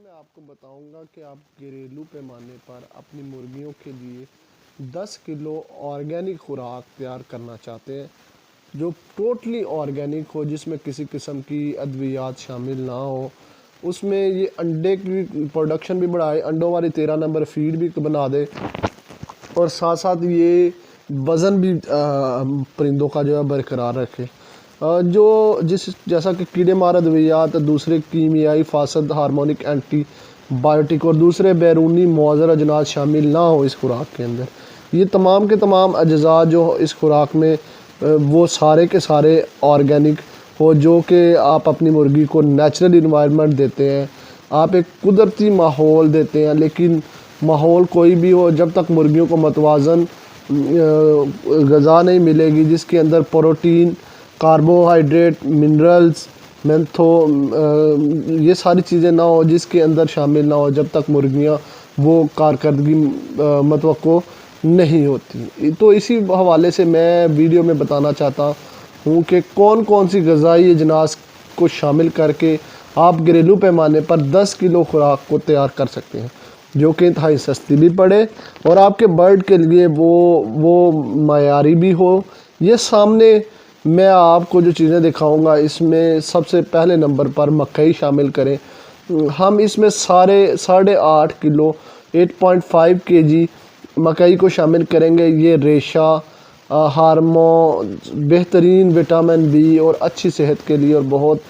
मैं आपको बताऊंगा कि आप घरेलू पैमाने पर अपनी मुर्गियों के लिए 10 किलो ऑर्गेनिक खुराक तैयार करना चाहते हैं जो टोटली ऑर्गेनिक हो, जिसमें किसी किस्म की अद्वियात शामिल ना हो। उसमें ये अंडे की प्रोडक्शन भी बढ़ाए, अंडों वाली 13 नंबर फीड भी बना दे और साथ साथ ये वज़न भी परिंदों का जो है बरकरार रखे। जो जिस जैसा कि कीड़े मार अद्वियात, दूसरे कीमियाई फासद, हार्मोनिक एंटी बायोटिक और दूसरे बैरूनी मुआज़र अजनास शामिल ना हो इस खुराक के अंदर। ये तमाम के तमाम अज्जा जो इस खुराक में वो सारे के सारे ऑर्गेनिक हो, जो कि आप अपनी मुर्गी को नेचुरल इन्वायरमेंट देते हैं, आप एक कुदरती माहौल देते हैं। लेकिन माहौल कोई भी हो, जब तक मुर्गियों को मतवाज़न ग़िज़ा नहीं मिलेगी जिसके अंदर प्रोटीन, कार्बोहाइड्रेट, मिनरल्स, मेंथो ये सारी चीज़ें ना हो, जिसके अंदर शामिल ना हो, जब तक मुर्गियां वो कारकर्दगी मतवक्को नहीं होती। तो इसी हवाले से मैं वीडियो में बताना चाहता हूँ कि कौन कौन सी ग़िज़ाई अजनास को शामिल करके आप घरेलू पैमाने पर 10 किलो खुराक को तैयार कर सकते हैं, जो कि इंतहाई सस्ती भी पड़े और आपके बर्ड के लिए वो मायारी भी हो। ये सामने मैं आपको जो चीज़ें दिखाऊंगा, इसमें सबसे पहले नंबर पर मकई शामिल करें। हम इसमें 8.5 किलो 8.5 केजी मकई को शामिल करेंगे। ये रेशा, हार्मोन, बेहतरीन विटामिन बी और अच्छी सेहत के लिए और बहुत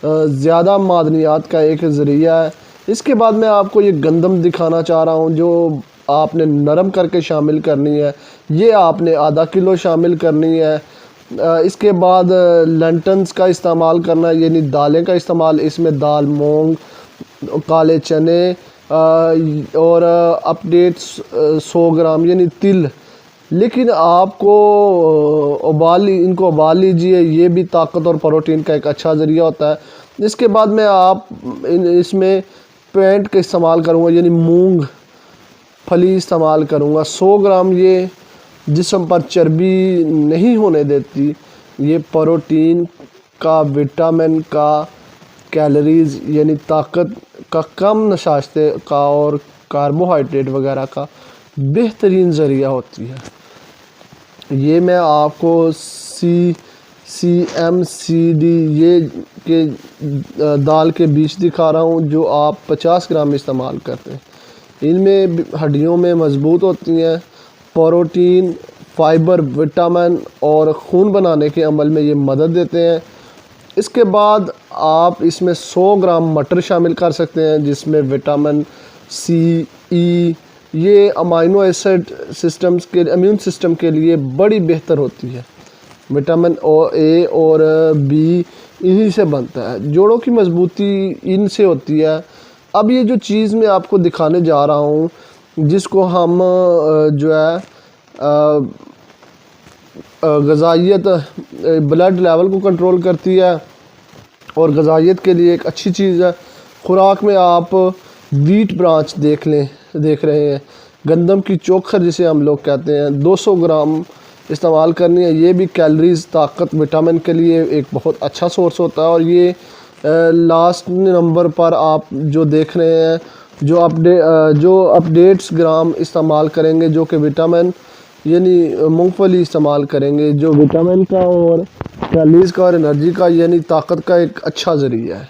ज़्यादा मादनियात का एक ज़रिया है। इसके बाद मैं आपको ये गंदम दिखाना चाह रहा हूँ जो आपने नरम करके शामिल करनी है। ये आपने आधा किलो शामिल करनी है। इसके बाद लेंटन्स का इस्तेमाल करना, यानी दालें का इस्तेमाल। इसमें दाल, मूंग, काले चने और अपडेट्स 100 ग्राम यानी तिल। लेकिन आपको इनको उबाल लीजिए, ये भी ताकत और प्रोटीन का एक अच्छा ज़रिया होता है। इसके बाद मैं इसमें पेंट का इस्तेमाल करूँगा, यानी मूंग फली इस्तेमाल करूँगा 100 ग्राम। ये जिस्म पर चर्बी नहीं होने देती, ये प्रोटीन का, विटामिन का, कैलोरीज़ यानी ताकत का, कम नशास्ते का और कार्बोहाइड्रेट वगैरह का बेहतरीन ज़रिया होती है। ये मैं आपको CMCD ये के दाल के बीज दिखा रहा हूँ, जो आप 50 ग्राम इस्तेमाल करते हैं। इनमें हड्डियों में मजबूत होती हैं, प्रोटीन, फाइबर, विटामिन और खून बनाने के अमल में ये मदद देते हैं। इसके बाद आप इसमें 100 ग्राम मटर शामिल कर सकते हैं, जिसमें विटामिन C, E ये अमाइनो एसिड सिस्टम्स के, इम्यून सिस्टम के लिए बड़ी बेहतर होती है। विटामिन A और B इन्हीं से बनता है। जोड़ों की मजबूती इनसे होती है। अब ये जो चीज़ मैं आपको दिखाने जा रहा हूँ, जिसको हम जो है ग़िज़ाइयत, ब्लड लेवल को कंट्रोल करती है और ग़िज़ाइयत के लिए एक अच्छी चीज़ है। खुराक में आप वीट ब्रांच देख रहे हैं, गंदम की चोखर जिसे हम लोग कहते हैं, 200 ग्राम इस्तेमाल करनी है। ये भी कैलोरीज़, ताकत, विटामिन के लिए एक बहुत अच्छा सोर्स होता है। और ये लास्ट नंबर पर आप जो देख रहे हैं, जो अपडेट्स ग्राम इस्तेमाल करेंगे, जो कि विटामिन यानी मूंगफली इस्तेमाल करेंगे, जो विटामिन का और कैलोरीज़ का और एनर्जी का यानी ताकत का एक अच्छा ज़रिया है।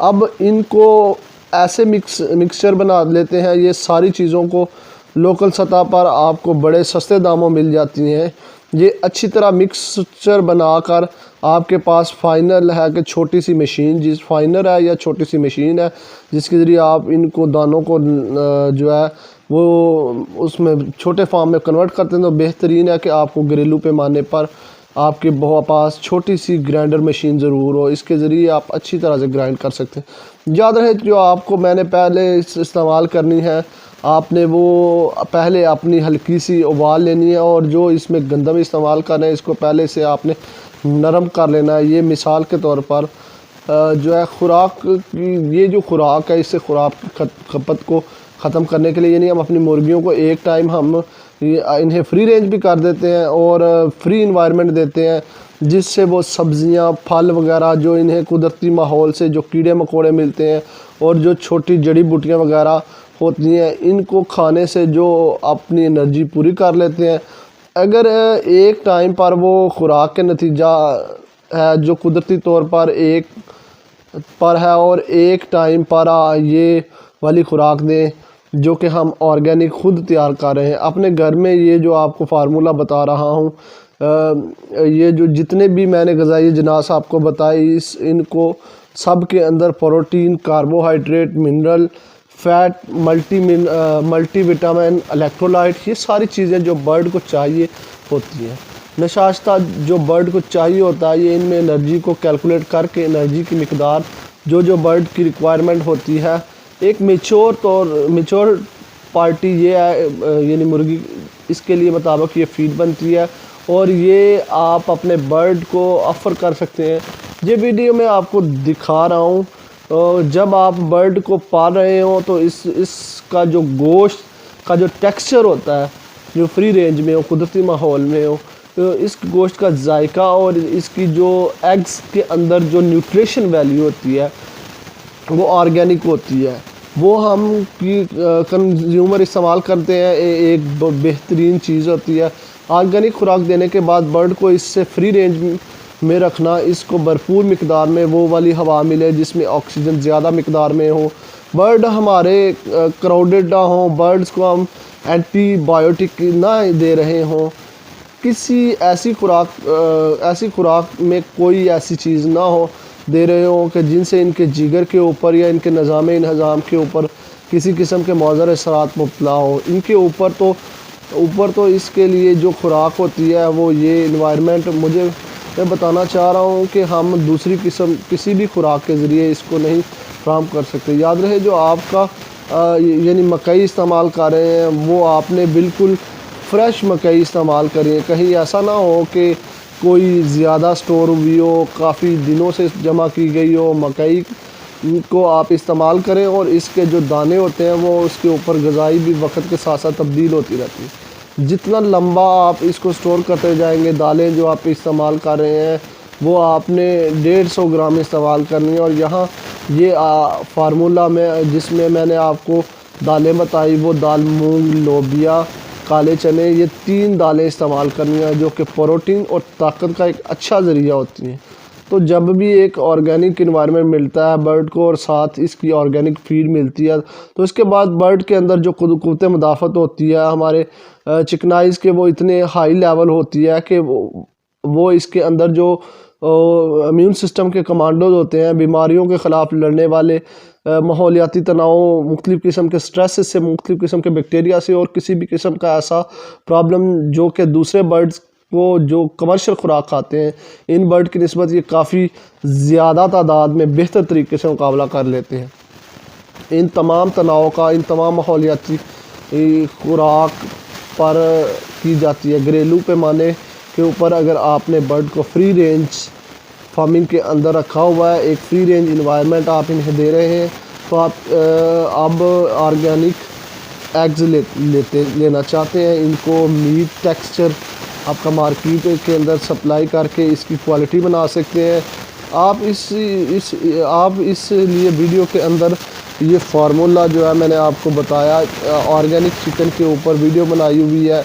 अब इनको ऐसे मिक्सचर बना लेते हैं। ये सारी चीज़ों को लोकल सतह पर आपको बड़े सस्ते दामों मिल जाती हैं। ये अच्छी तरह मिक्सचर बनाकर आपके पास फाइनल है कि छोटी सी मशीन, फाइनर है या छोटी सी मशीन है, जिसके ज़रिए आप इनको दानों को जो है वो उसमें छोटे फार्म में कन्वर्ट करते हैं। तो बेहतरीन है कि आपको घरेलू पैमाने पर आपके पास छोटी सी ग्राइंडर मशीन ज़रूर हो। इसके ज़रिए आप अच्छी तरह से ग्राइंड कर सकते हैं। याद रहे, जो आपको मैंने पहले इस्तेमाल करनी है, आपने वो पहले अपनी हल्की सी उबाल लेनी है और जो इसमें गंदम इस्तेमाल कर रहे हैं, इसको पहले से आपने नरम कर लेना है। ये मिसाल के तौर पर जो है खुराक की, ये जो खुराक है, इससे खुराक की खपत को ख़त्म करने के लिए, यानी हम अपनी मुर्गियों को एक टाइम हम इन्हें फ्री रेंज भी कर देते हैं और फ्री इन्वायरमेंट देते हैं, जिससे वो सब्जियां, फल वगैरह जो इन्हें कुदरती माहौल से जो कीड़े मकोड़े मिलते हैं और जो छोटी जड़ी बूटियां वगैरह होती हैं, इनको खाने से जो अपनी एनर्जी पूरी कर लेते हैं। अगर एक टाइम पर वो खुराक के नतीजा है जो कुदरती तौर पर एक पर है और एक टाइम पर ये वाली खुराक दें जो कि हम ऑर्गेनिक खुद तैयार कर रहे हैं अपने घर में। ये जो आपको फार्मूला बता रहा हूँ, ये जो जितने भी मैंने ग़िज़ाई अजनास आपको बताई, इनको सब के अंदर protein, carbohydrate, mineral, fat, multivitamin, electrolyte, ये सारी चीज़ें जो बर्ड को चाहिए होती हैं। नशास्ता जो बर्ड को चाहिए होता है, ये इनमें एनर्जी को कैलकुलेट करके एनर्जी की मिकदार जो बर्ड की रिक्वायरमेंट होती है, एक मेच्योर पार्टी ये है यानी मुर्गी, इसके लिए मुताबिक ये फीड बनती है और ये आप अपने बर्ड को ऑफ़र कर सकते हैं। ये वीडियो मैं आपको दिखा रहा हूँ, जब आप बर्ड को पाल रहे हो तो इसका जो गोश्त का जो टेक्सचर होता है, जो फ्री रेंज में हो, कुदरती माहौल में हो, तो इस गोश्त का जायका और इसकी जो एग्स के अंदर जो न्यूट्रिशन वैल्यू होती है वो ऑर्गेनिक होती है। वो हम कंज्यूमर इस्तेमाल करते हैं, एक बेहतरीन चीज़ होती है। ऑर्गेनिक खुराक देने के बाद बर्ड को इससे फ्री रेंज में रखना, इसको भरपूर मिकदार में वो वाली हवा मिले जिसमें ऑक्सीजन ज़्यादा मिकदार में हो, बर्ड हमारे क्राउडेड ना हो, बर्ड्स को हम एंटीबायोटिक ना दे रहे हों, किसी ऐसी खुराक में कोई ऐसी चीज़ ना हो दे रहे हो कि जिनसे इनके जिगर के ऊपर या इनके निज़ाम इंहज़ाम के ऊपर किसी किस्म के मौज़र असरात मुबतला हो। इनके ऊपर तो इसके लिए जो खुराक होती है वो ये इन्वायरमेंट, मैं बताना चाह रहा हूँ कि हम दूसरी किस्म किसी भी खुराक के ज़रिए इसको नहीं फ्राहम कर सकते। याद रहे जो आपका यानी मकई इस्तेमाल कर रहे हैं वो आपने बिल्कुल फ्रेश मकई इस्तेमाल करें। कहीं ऐसा ना हो कि कोई ज़्यादा स्टोर हुई हो, काफ़ी दिनों से जमा की गई हो मकई को आप इस्तेमाल करें और इसके जो दाने होते हैं वो उसके ऊपर ग़िज़ाई भी वक्त के साथ साथ तब्दील होती रहती है। जितना लंबा आप इसको स्टोर करते जाएंगे, दालें जो आप इस्तेमाल कर रहे हैं वो आपने 150 ग्राम इस्तेमाल करनी है। और यहाँ ये फार्मूला में जिसमें मैंने आपको दालें बताई, वो दाल मूंग, लोबिया, काले चने, ये 3 दालें इस्तेमाल करनी है जो कि प्रोटीन और ताकत का एक अच्छा ज़रिया होती हैं। तो जब भी एक ऑर्गेनिक इन्वायरमेंट मिलता है बर्ड को और साथ इसकी ऑर्गेनिक फीड मिलती है, तो इसके बाद बर्ड के अंदर जो क़ुव्वत मुदाफ़त होती है, हमारे चिकनाइज़ के वो इतने हाई लेवल होती है कि वो इसके अंदर जो इम्यून सिस्टम के कमांडोज होते हैं, बीमारियों के ख़िलाफ़ लड़ने वाले, माहौलियाती तनाव, मुख्तलिफ़ किस्म के स्ट्रेस से, मुख्तलिफ़ किस्म के बैक्टीरिया से और किसी भी किस्म का ऐसा प्रॉब्लम जो कि दूसरे बर्ड्स को जो कमर्शियल खुराक खाते हैं, इन बर्ड की निस्बत ये काफ़ी ज़्यादा तादाद में बेहतर तरीके से मुकाबला कर लेते हैं। इन तमाम तनाव का, इन तमाम माहौलियाती खुराक पर की जाती है। घरेलू पैमाने के ऊपर अगर आपने बर्ड को फ्री रेंज फार्मिंग के अंदर रखा हुआ है, एक फ्री रेंज इन्वायरमेंट आप इन्हें दे रहे हैं, तो आप अब ऑर्गेनिक एग्स लेना चाहते हैं, इनको मीट टेक्सचर आपका मार्केट के अंदर सप्लाई करके इसकी क्वालिटी बना सकते हैं। आप इस लिए वीडियो के अंदर ये फार्मूला जो है मैंने आपको बताया, ऑर्गेनिक चिकन के ऊपर वीडियो बनाई हुई है।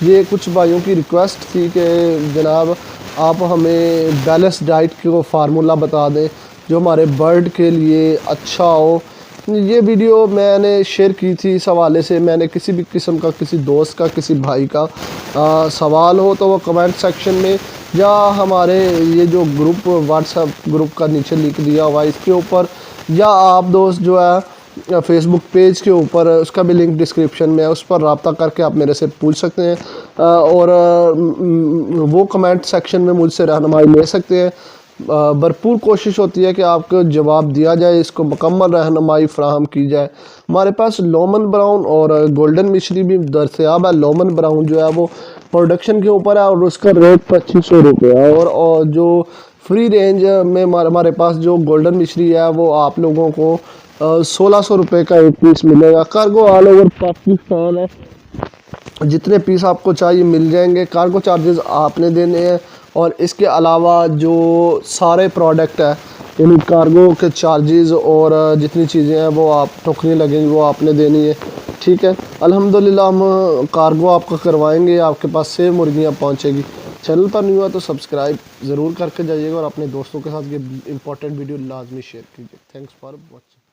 ये कुछ भाइयों की रिक्वेस्ट थी कि जनाब आप हमें बैलेंस डाइट को फार्मूला बता दें जो हमारे बर्ड के लिए अच्छा हो। ये वीडियो मैंने शेयर की थी इस हवाले से, मैंने किसी भी किस्म का, किसी दोस्त का, किसी भाई का सवाल हो तो वो कमेंट सेक्शन में या हमारे ये जो ग्रुप, व्हाट्सएप ग्रुप का नीचे लिख दिया हुआ है इसके ऊपर, या आप दोस्त जो है फेसबुक पेज के ऊपर, उसका भी लिंक डिस्क्रिप्शन में है, उस पर रब्ता करके आप मेरे से पूछ सकते हैं और वो कमेंट सेक्शन में मुझसे रहनुमाई ले सकते हैं। भरपूर कोशिश होती है कि आपको जवाब दिया जाए, इसको मुकम्मल रहनुमाई फ़राहम की जाए। हमारे पास लोमन ब्राउन और गोल्डन मिश्री भी दस्तयाब है। लोमन ब्राउन जो है वो प्रोडक्शन के ऊपर है और उसका रेट 2500 रुपये है, और जो फ्री रेंज में हमारे पास जो गोल्डन मिश्री है वो आप लोगों को 1600 रुपये का एक पीस मिलेगा। कार्गो ऑल ओवर पाकिस्तान है, जितने पीस आपको चाहिए मिल जाएंगे। कार्गो चार्जेस आपने देने हैं और इसके अलावा जो सारे प्रोडक्ट है यानी कार्गो के चार्जेस और जितनी चीज़ें हैं वो आप टोकरी लगेंगी वो आपने देनी है। ठीक है, अल्हम्दुलिल्लाह हम कार्गो आपका करवाएंगे, आपके पास सेव मुर्गियाँ पहुँचेगी। चैनल पर नहीं हुआ तो सब्सक्राइब ज़रूर करके जाइएगा और अपने दोस्तों के साथ ये इंपॉर्टेंट वीडियो लाजमी शेयर कीजिए। Thanks for watching.